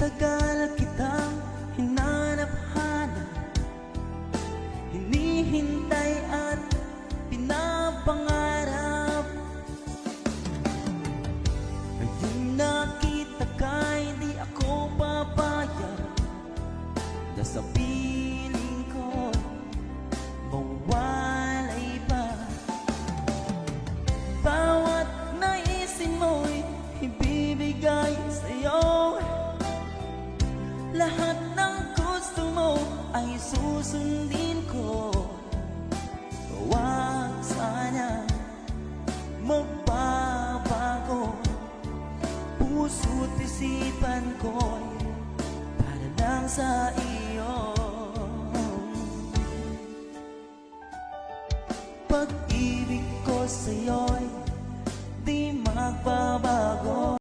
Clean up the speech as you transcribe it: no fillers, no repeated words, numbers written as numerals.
tagal kitang hinanap-hanap, hinihintay at pinapangarap. Ngayong nakita ka, hindi ako papayag na sa piling ko mawalay pa. Bawat naisin mo'y ibibigay sa'yo, lahat ng gusto mo ay susundin ko. Huwag sana magbabago, puso't isipan ko'y para lang sa iyo. Pag-ibig ko sa'yo'y di magbabago.